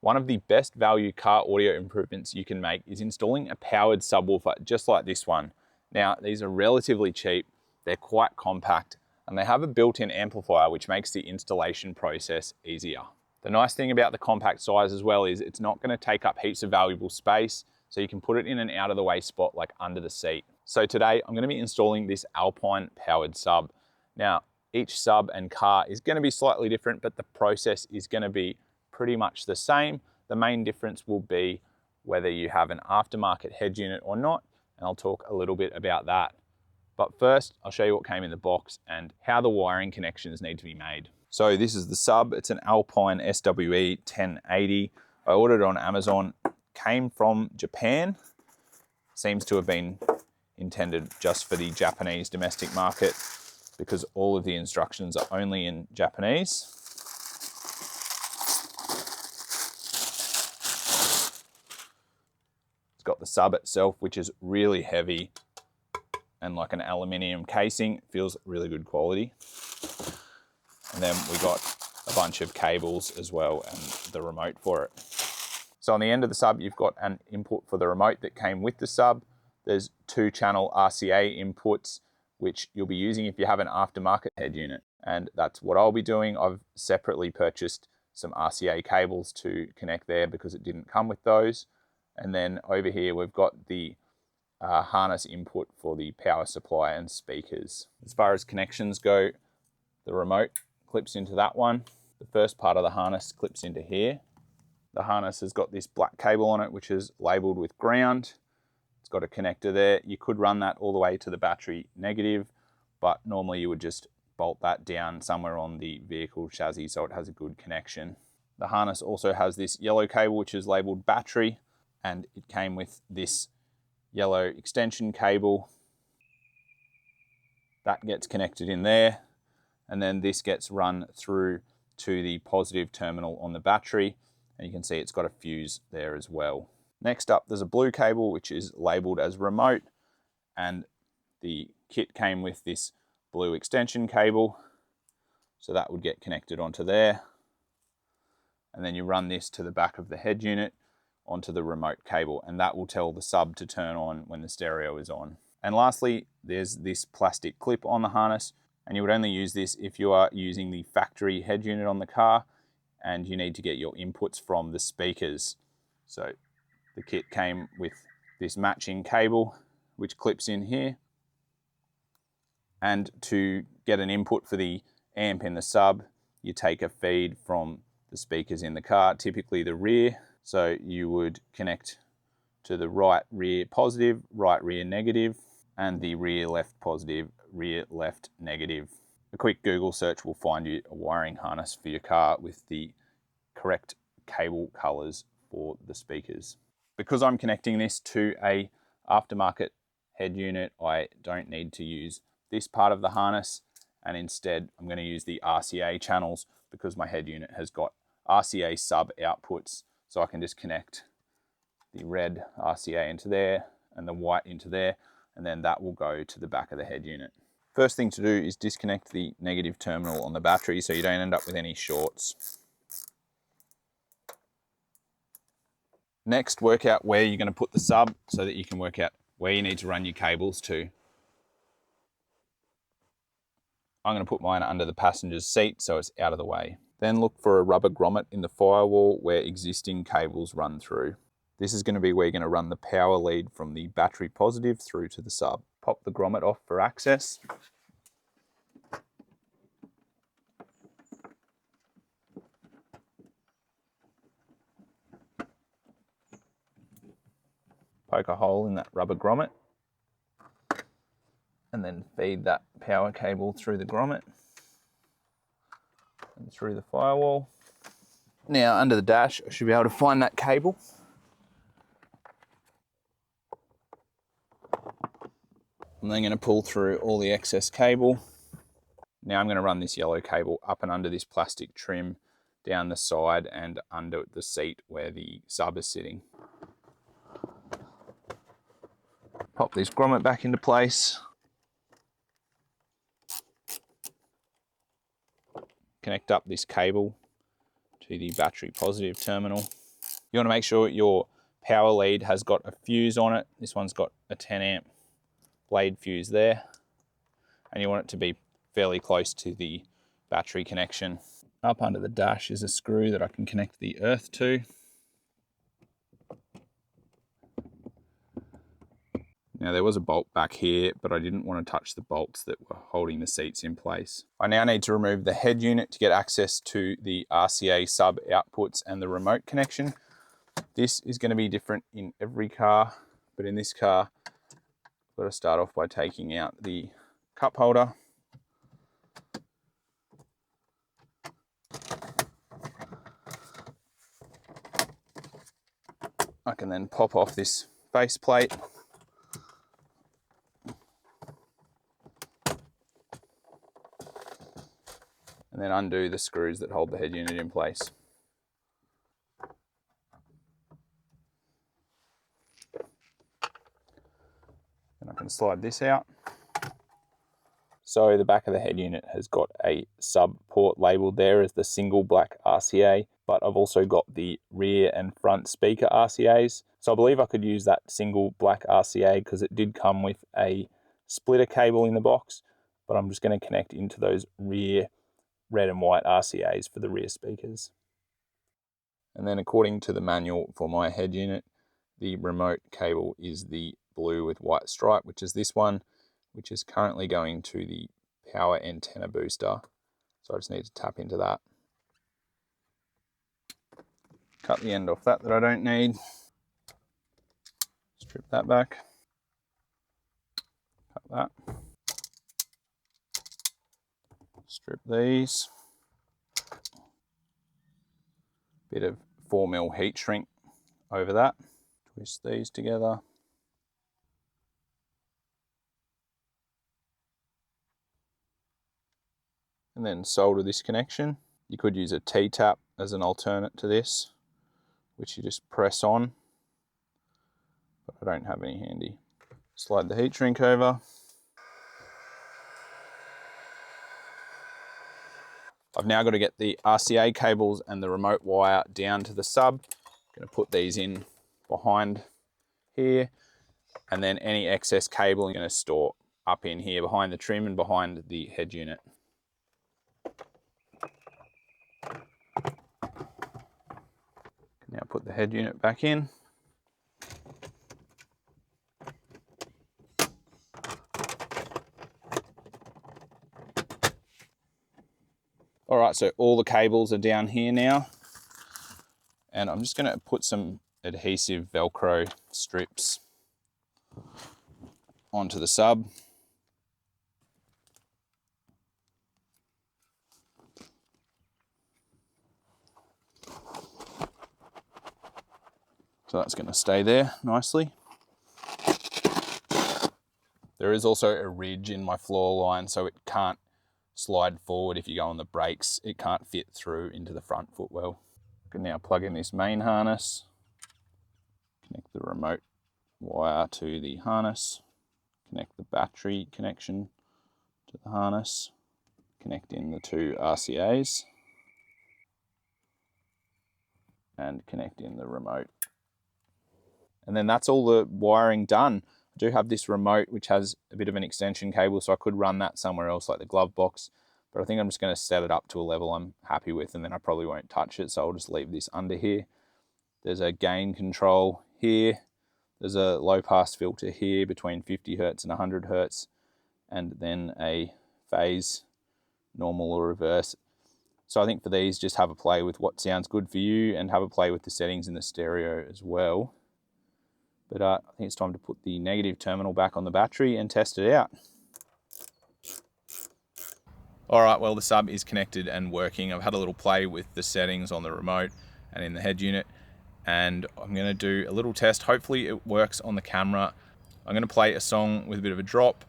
One of the best value car audio improvements you can make is installing a powered subwoofer just like this one. Now, these are relatively cheap, they're quite compact, and they have a built-in amplifier which makes the installation process easier. The nice thing about the compact size as well is it's not going to take up heaps of valuable space, so you can put it in an out of the way spot like under the seat. So today I'm going to be installing this Alpine powered sub. Now, each sub and car is going to be slightly different, but the process is going to be pretty much the same. The main difference will be whether you have an aftermarket head unit or not, and I'll talk a little bit about that. But first, I'll show you what came in the box and how the wiring connections need to be made. So this is the sub. It's an Alpine SWE 1080. I ordered it on Amazon. Came from Japan. Seems to have been intended just for the Japanese domestic market because all of the instructions are only in Japanese. It's got the sub itself, which is really heavy and like an aluminium casing. It feels really good quality. And then we got a bunch of cables as well and the remote for it. So on the end of the sub, you've got an input for the remote that came with the sub. There's 2-channel RCA inputs, which you'll be using if you have an aftermarket head unit. And that's what I'll be doing. I've separately purchased some RCA cables to connect there because it didn't come with those. And then over here, we've got the harness input for the power supply and speakers. As far as connections go, the remote clips into that one. The first part of the harness clips into here. The harness has got this black cable on it, which is labeled with ground. It's got a connector there. You could run that all the way to the battery negative, but normally you would just bolt that down somewhere on the vehicle chassis so it has a good connection. The harness also has this yellow cable, which is labeled battery, and it came with this yellow extension cable. That gets connected in there, and then this gets run through to the positive terminal on the battery, and you can see it's got a fuse there as well. Next up, there's a blue cable which is labeled as remote, and the kit came with this blue extension cable, so that would get connected onto there, and then you run this to the back of the head unit onto the remote cable, and that will tell the sub to turn on when the stereo is on. And lastly, there's this plastic clip on the harness, and you would only use this if you are using the factory head unit on the car and you need to get your inputs from the speakers. So the kit came with this matching cable which clips in here, and to get an input for the amp in the sub, you take a feed from the speakers in the car, typically the rear. So you would connect to the right rear positive, right rear negative, and the rear left positive, rear left negative. A quick Google search will find you a wiring harness for your car with the correct cable colors for the speakers. Because I'm connecting this to a aftermarket head unit, I don't need to use this part of the harness, and instead I'm going to use the RCA channels because my head unit has got RCA sub outputs. So I can just connect the red RCA into there and the white into there, and then that will go to the back of the head unit. First thing to do is disconnect the negative terminal on the battery so you don't end up with any shorts. Next, work out where you're going to put the sub so that you can work out where you need to run your cables to. I'm going to put mine under the passenger's seat so it's out of the way. Then look for a rubber grommet in the firewall where existing cables run through. This is going to be where you're going to run the power lead from the battery positive through to the sub. Pop the grommet off for access. Poke a hole in that rubber grommet, and then feed that power cable through the grommet and through the firewall. Now under the dash, I should be able to find that cable. I'm then going to pull through all the excess cable. Now I'm going to run this yellow cable up and under this plastic trim, down the side and under the seat where the sub is sitting. Pop this grommet back into place. Connect up this cable to the battery positive terminal. You want to make sure your power lead has got a fuse on it. This one's got a 10 amp blade fuse there. And you want it to be fairly close to the battery connection. Up under the dash is a screw that I can connect the earth to. Now there was a bolt back here, but I didn't want to touch the bolts that were holding the seats in place. I now need to remove the head unit to get access to the RCA sub outputs and the remote connection. This is going to be different in every car, but in this car, I've got to start off by taking out the cup holder. I can then pop off this base plate. And then undo the screws that hold the head unit in place. And I can slide this out. So the back of the head unit has got a sub port labeled there as the single black RCA, but I've also got the rear and front speaker RCAs. So I believe I could use that single black RCA because it did come with a splitter cable in the box, but I'm just going to connect into those rear red and white RCAs for the rear speakers. And then according to the manual for my head unit, the remote cable is the blue with white stripe, which is this one, which is currently going to the power antenna booster. So I just need to tap into that. Cut the end off that I don't need. Strip that back. Cut that. Strip these. Bit of 4mm heat shrink over that. Twist these together. And then solder this connection. You could use a T-tap as an alternate to this, which you just press on, but I don't have any handy. Slide the heat shrink over. I've now got to get the RCA cables and the remote wire down to the sub. I'm going to put these in behind here, and then any excess cable I'm going to store up in here behind the trim and behind the head unit. Now put the head unit back in. All right, so all the cables are down here now. And I'm just gonna put some adhesive Velcro strips onto the sub. So that's gonna stay there nicely. There is also a ridge in my floor line, so it can't slide forward if you go on the brakes. It can't fit through into the front footwell. I can now plug in this main harness, connect the remote wire to the harness, connect the battery connection to the harness, connect in the two RCAs, and connect in the remote. And then that's all the wiring done. I do have this remote which has a bit of an extension cable, so I could run that somewhere else like the glove box, but I think I'm just going to set it up to a level I'm happy with, and then I probably won't touch it, so I'll just leave this under here. There's a gain control here. There's a low pass filter here between 50 Hertz and 100 Hertz, and then a phase, normal or reverse. So I think for these, just have a play with what sounds good for you and have a play with the settings in the stereo as well. But I think it's time to put the negative terminal back on the battery and test it out. All right, well, the sub is connected and working. I've had a little play with the settings on the remote and in the head unit, and I'm gonna do a little test. Hopefully it works on the camera. I'm gonna play a song with a bit of a drop,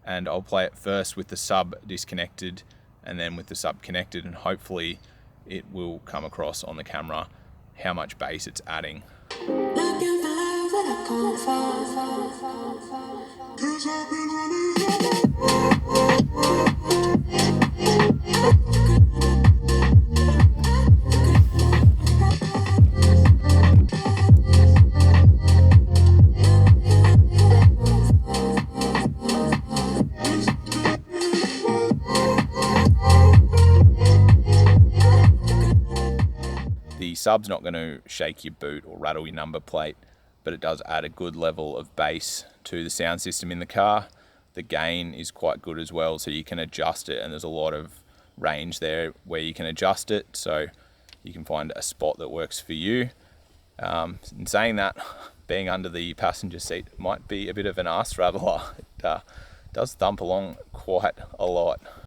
and I'll play it first with the sub disconnected and then with the sub connected, and hopefully it will come across on the camera how much bass it's adding. sub's not going to shake your boot or rattle your number plate, but it does add a good level of bass to the sound system in the car. The gain is quite good as well, so you can adjust it, and there's a lot of range there where you can adjust it, so you can find a spot that works for you. In saying that, being under the passenger seat might be a bit of an ass rattler. It does thump along quite a lot.